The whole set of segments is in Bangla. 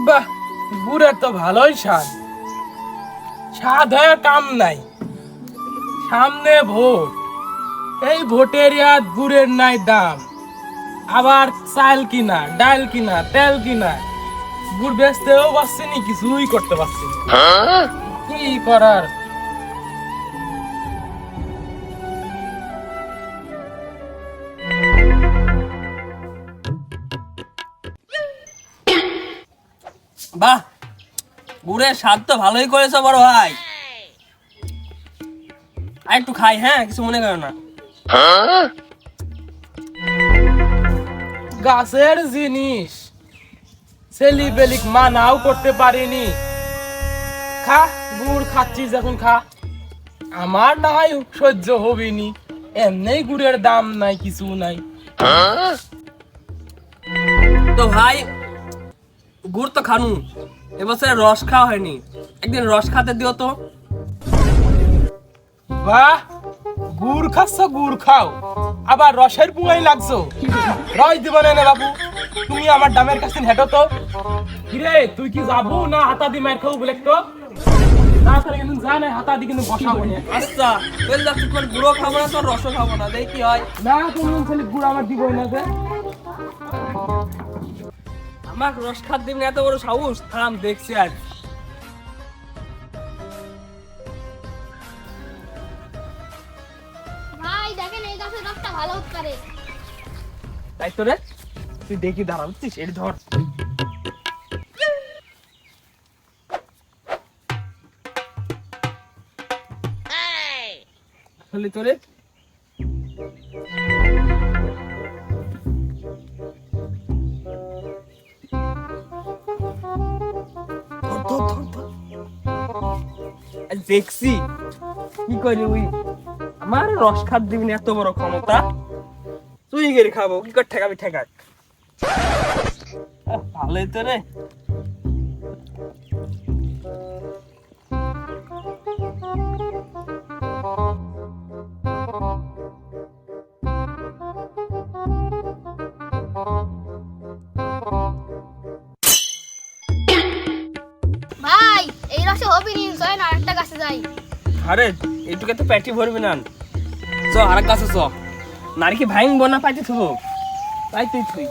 বাহ, গুড়ের তো ভালোই স্বাদ। স্বাদ হয়ে কাম নাই, সামনে ভোট। এই ভোটের ইয়াদ গুড়ের নাই দাম। আবার চাল কিনা, ডাল কিনা, তেল কিনা, গুড় বেচতেও পারছি নি, কিছুই করতে পারছি না। কি করার। বাহ, গুড়ের স্বাদ তো ভালোই করেছো বড় ভাই। আর একটু খাই, হ্যাঁ, কিছু মনে করো না। গাছের জিনিস ছেলি বেলিক মানাও করতে পারিনি। খা, গুড় খাচ্ছিস এখন খা। আমার না হয় সহ্য হবিনি, এমনি গুড়ের দাম নাই, কিছু নাই। তো ভাই, গুড় তো খানু, এবছর রস খাওয়া হয়নি, একদিন রস খাতে দিও তো। বাহ, গুড় খাচ্ছ, গুড় খাও, আবার রসের পুয়াই লাগছো। রস দিব না বাবু, তুমি আমার দামের কাছে হেঁটো তো। কিরে, তুই কি যাবো না হাতা দি মার খাবো বলে তো? তাড়াতাড়ি কিন্তু যা, না হাতা দি কিন্তু বসাবো না। আচ্ছা, বলে যাচ্ছি, তোমার গুঁড়ো খাবো না, তোর রসও খাবো না, দেখি কি হয়। না, তুমি ছেলে গুড় আমার দিবই না যে। আমার রস খাত দিবি না, এত বড় সাহস? থাম, দেখছি আজ। ভাই দেখেন এই গাছের রসটা ভালো উৎপাদে। তাই তো রে, তুই দেখি দাঁড়া, বুঝছিস, এটি ধর। আসলে তো রে, দেখছি কি করি ওই, আমার রস খাত দিবি না, এত বড় ক্ষমতা। তুই গেলে খাবো, কি করে ঠেকাবি ঠেকাক। ভালোই তো রে। ভাই এই রসে হবি নি, চলেন আরেকটা গাছে যাই। আরে এইটুকে তো পেটি ভরবি না, চ আর এক গাছে চ। নারী কি ভাঙবো না পাইতে থুবো, তাই তুই তুই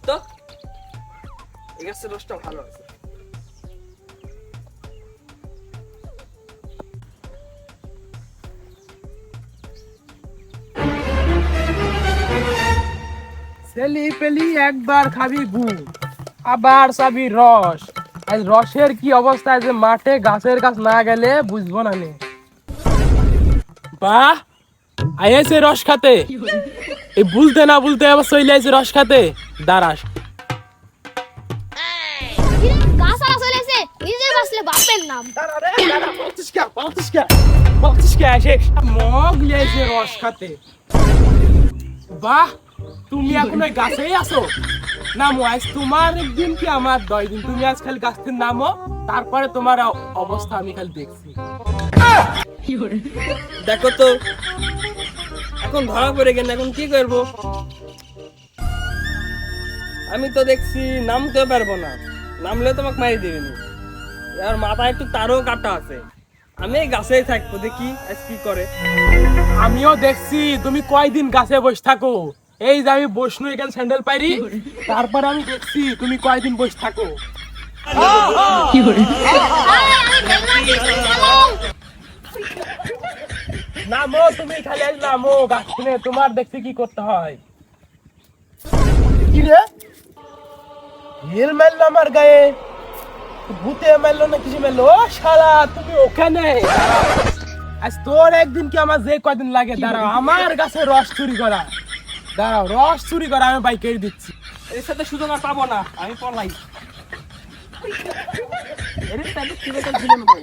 তো এই গাছের রসটা ভালো আছে। ছেলি পেলি একবার খাবি গুড়, আবার চাবি রস। আজ রসের কি অবস্থা, যে মাঠে গাছের কাছ না গেলে বুঝবো না নে। বাহ, আইছে রস খাতে। এই বলতে না বলতে আবার চলে আইছে রস খাতে। দাঁড়াস। গাছ আর চলে এসে নিজে বাঁচলে বাপের নাম। মগ লিয়েছে রস খাতে। বাহ, তুমি এখন ওই গাছেই আছো। নামো, আজ তোমার একদিন কি আমার 10 দিন। তুমি আজ খালি গাছ থেকে নামো, তারপরে তোমার অবস্থা আমি খালি দেখছি। দেখো তো, এখন ধরা পড়ে গেল, এখন কি করবো? আমি তো দেখছি নামতে পারবো না, নামলে তোমাকে মারি দিবেনি। আর মাথায় একটু তারও কাটা আছে, আমি এই গাছেই থাকবো, দেখি আজ কি করে। আমিও দেখছি তুমি কয়দিন গাছে বসে থাকো। এই যে আমি বসনু এখানে স্যান্ডেল পাইরি, তারপর আমি দেখছি তুমি কয়দিন বসে থাকো। নামো, তুমি খালি আজ নামো গাছ থেকে, তোমার দেখছি কি করতে হয়। কি রে, হিল মারলো আমার গায়ে, ভূতে মারলো না কিছু মারলো? ও শালা, তুমি ওখানে আজ তোর একদিন কি আমার যে কয়দিন লাগে। দাঁড়াও, আমার গাছে রস চুরি করা। দাঁড়াও, রস চুরি করা আমি বাইকের দিচ্ছি। এর সাথে সুযোগ আর পাবো না, আমি পলাই। এর সাথে সুযোগ আর দিলাম না।